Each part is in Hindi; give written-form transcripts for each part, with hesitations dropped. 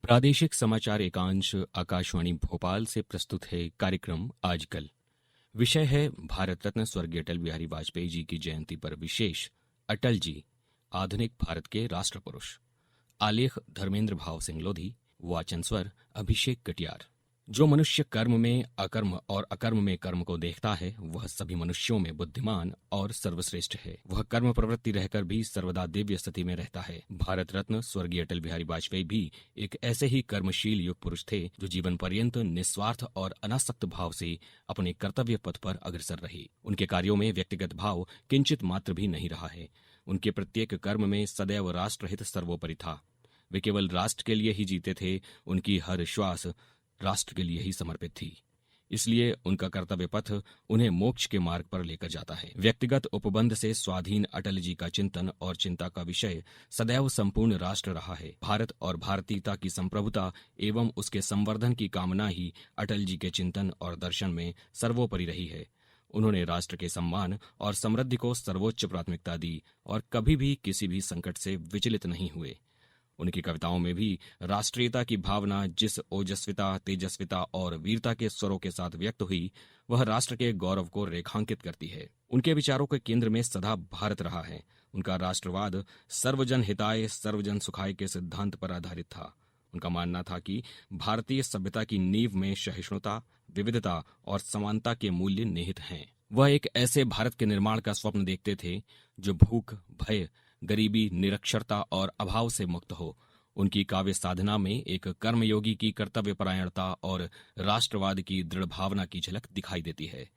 प्रादेशिक समाचार एकांश आकाशवाणी भोपाल से प्रस्तुत है कार्यक्रम आजकल। विषय है भारत रत्न स्वर्गीय अटल बिहारी वाजपेयी जी की जयंती पर विशेष अटल जी, आधुनिक भारत के राष्ट्र पुरुष। आलेख धर्मेंद्र भाव सिंह लोधी, वाचन स्वर अभिषेक कटियार। जो मनुष्य कर्म में अकर्म और अकर्म में कर्म को देखता है वह सभी मनुष्यों में बुद्धिमान और सर्वश्रेष्ठ है। वह कर्म प्रवृत्ति रहकर भी सर्वदा दिव्य स्थिति में रहता है। भारत रत्न स्वर्गीय अटल बिहारी वाजपेयी भी एक ऐसे ही कर्मशील युग पुरुष थे जो जीवन पर्यंत निस्वार्थ और अनासक्त भाव से अपने कर्तव्य पथ पर अग्रसर रहे। उनके कार्यों में व्यक्तिगत भाव किंचित मात्र भी नहीं रहा है। उनके प्रत्येक कर्म में सदैव राष्ट्रहित सर्वोपरि था। वे केवल राष्ट्र के लिए ही जीते थे। उनकी हर श्वास राष्ट्र के लिए ही समर्पित थी। इसलिए उनका कर्तव्य पथ उन्हें मोक्ष के मार्ग पर लेकर जाता है। व्यक्तिगत उपबंध से स्वाधीन अटल जी का चिंतन और चिंता का विषय सदैव संपूर्ण राष्ट्र रहा है। भारत और भारतीयता की संप्रभुता एवं उसके संवर्धन की कामना ही अटल जी के चिंतन और दर्शन में सर्वोपरि रही है। उन्होंने राष्ट्र के सम्मान और समृद्धि को सर्वोच्च प्राथमिकता दी और कभी भी किसी भी संकट से विचलित नहीं हुए। उनकी कविताओं में भी राष्ट्रीयता की भावना जिस ओजस्विता, तेजस्विता और वीरता के स्वरों के साथ व्यक्त हुई, वह राष्ट्र के गौरव को रेखांकित करती है। उनके विचारों के केंद्र में सदा भारत रहा है। उनका राष्ट्रवाद सर्वजन हिताय सर्वजन सुखाय के सिद्धांत पर आधारित था। उनका मानना था कि भारतीय सभ्यता की नींव में सहिष्णुता, विविधता और समानता के मूल्य निहित हैं। वह एक ऐसे भारत के निर्माण का स्वप्न देखते थे जो भूख, भय, गरीबी, निरक्षरता और अभाव से मुक्त हो। उनकी काव्य साधना में एक कर्मयोगी की कर्तव्यपरायणता और राष्ट्रवाद की दृढ़ भावना की झलक दिखाई देती है।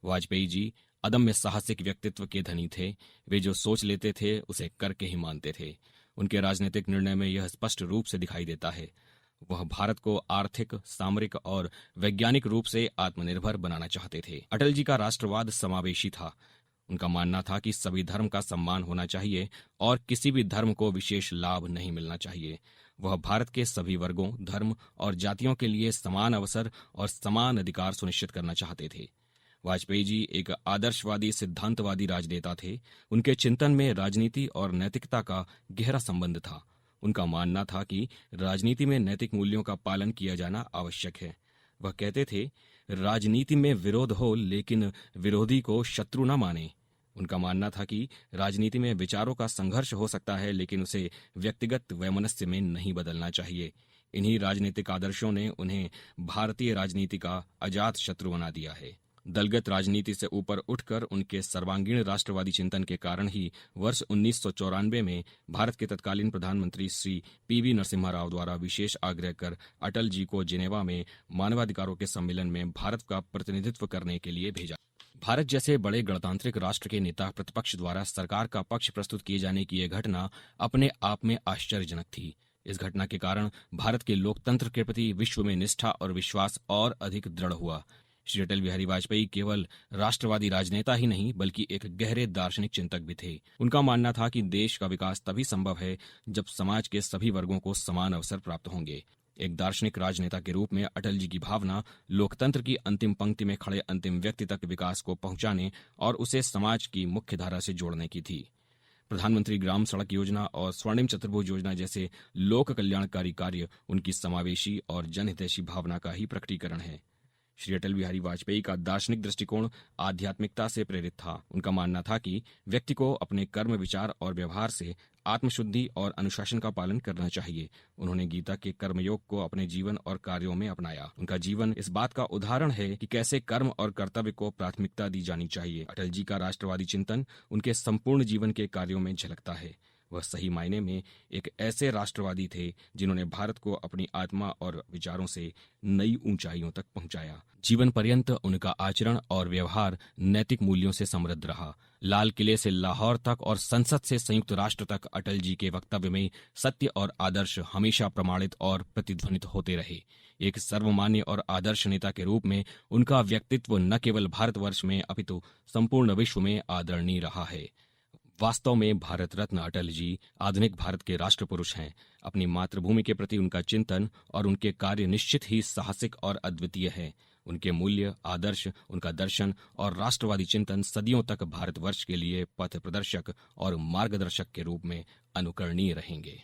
वाजपेयी जी अदम्य साहसिक व्यक्तित्व के धनी थे। वे जो सोच लेते थे उसे करके ही मानते थे। उनके राजनीतिक निर्णय में यह स्पष्ट रूप से दिखाई देता है। वह भारत को आर्थिक, सामरिक और वैज्ञानिक रूप से आत्मनिर्भर बनाना चाहते थे। अटल जी का राष्ट्रवाद समावेशी था। उनका मानना था कि सभी धर्म का सम्मान होना चाहिए और किसी भी धर्म को विशेष लाभ नहीं मिलना चाहिए। वह भारत के सभी वर्गों, धर्म और जातियों के लिए समान अवसर और समान अधिकार सुनिश्चित करना चाहते थे। वाजपेयी जी एक आदर्शवादी, सिद्धांतवादी राजनेता थे। उनके चिंतन में राजनीति और नैतिकता का गहरा संबंध था। उनका मानना था कि राजनीति में नैतिक मूल्यों का पालन किया जाना आवश्यक है। वह कहते थे, राजनीति में विरोध हो लेकिन विरोधी को शत्रु न माने। उनका मानना था कि राजनीति में विचारों का संघर्ष हो सकता है लेकिन उसे व्यक्तिगत वैमनस्य में नहीं बदलना चाहिए। इन्हीं राजनीतिक आदर्शों ने उन्हें भारतीय राजनीति का अजात शत्रु बना दिया है। दलगत राजनीति से ऊपर उठकर उनके सर्वांगीण राष्ट्रवादी चिंतन के कारण ही वर्ष 1994 में भारत के तत्कालीन प्रधानमंत्री श्री पीवी नरसिम्हा राव द्वारा विशेष आग्रह कर अटल जी को जिनेवा में मानवाधिकारों के सम्मेलन में भारत का प्रतिनिधित्व करने के लिए भेजा। भारत जैसे बड़े गणतांत्रिक राष्ट्र के नेता प्रतिपक्ष द्वारा सरकार का पक्ष प्रस्तुत किए जाने की यह घटना अपने आप में आश्चर्यजनक थी। इस घटना के कारण भारत के लोकतंत्र के प्रति विश्व में निष्ठा और विश्वास और अधिक दृढ़ हुआ। श्री अटल बिहारी वाजपेयी केवल राष्ट्रवादी राजनेता ही नहीं बल्कि एक गहरे दार्शनिक चिंतक भी थे। उनका मानना था कि देश का विकास तभी संभव है जब समाज के सभी वर्गों को समान अवसर प्राप्त होंगे। एक दार्शनिक राजनेता के रूप में अटल जी की भावना लोकतंत्र की अंतिम पंक्ति में खड़े अंतिम व्यक्ति तक विकास को पहुंचाने और उसे समाज की मुख्य धारा से जोड़ने की थी। प्रधानमंत्री ग्राम सड़क योजना और स्वर्णिम चतुर्भुज योजना जैसे लोक कल्याणकारी कार्य उनकी समावेशी और जनहितैषी भावना का ही प्रकटीकरण है। श्री अटल बिहारी वाजपेयी का दार्शनिक दृष्टिकोण आध्यात्मिकता से प्रेरित था। उनका मानना था कि व्यक्ति को अपने कर्म, विचार और व्यवहार से आत्मशुद्धि और अनुशासन का पालन करना चाहिए। उन्होंने गीता के कर्मयोग को अपने जीवन और कार्यों में अपनाया। उनका जीवन इस बात का उदाहरण है कि कैसे कर्म और कर्तव्य को प्राथमिकता दी जानी चाहिए। अटल जी का राष्ट्रवादी चिंतन उनके संपूर्ण जीवन के कार्यों में झलकता है। वह सही मायने में एक ऐसे राष्ट्रवादी थे जिन्होंने भारत को अपनी आत्मा और विचारों से नई ऊंचाइयों तक पहुंचाया। जीवन पर्यंत उनका आचरण और व्यवहार नैतिक मूल्यों से समृद्ध रहा। लाल किले से लाहौर तक और संसद से संयुक्त राष्ट्र तक अटल जी के वक्तव्य में सत्य और आदर्श हमेशा प्रमाणित और प्रतिध्वनित होते रहे। एक सर्वमान्य और आदर्श नेता के रूप में उनका व्यक्तित्व न केवल भारतवर्ष में अपितु संपूर्ण विश्व में आदरणीय रहा है। वास्तव में भारत रत्न अटल जी आधुनिक भारत के राष्ट्र पुरुष हैं। अपनी मातृभूमि के प्रति उनका चिंतन और उनके कार्य निश्चित ही साहसिक और अद्वितीय है। उनके मूल्य, आदर्श, उनका दर्शन और राष्ट्रवादी चिंतन सदियों तक भारतवर्ष के लिए पथ प्रदर्शक और मार्गदर्शक के रूप में अनुकरणीय रहेंगे।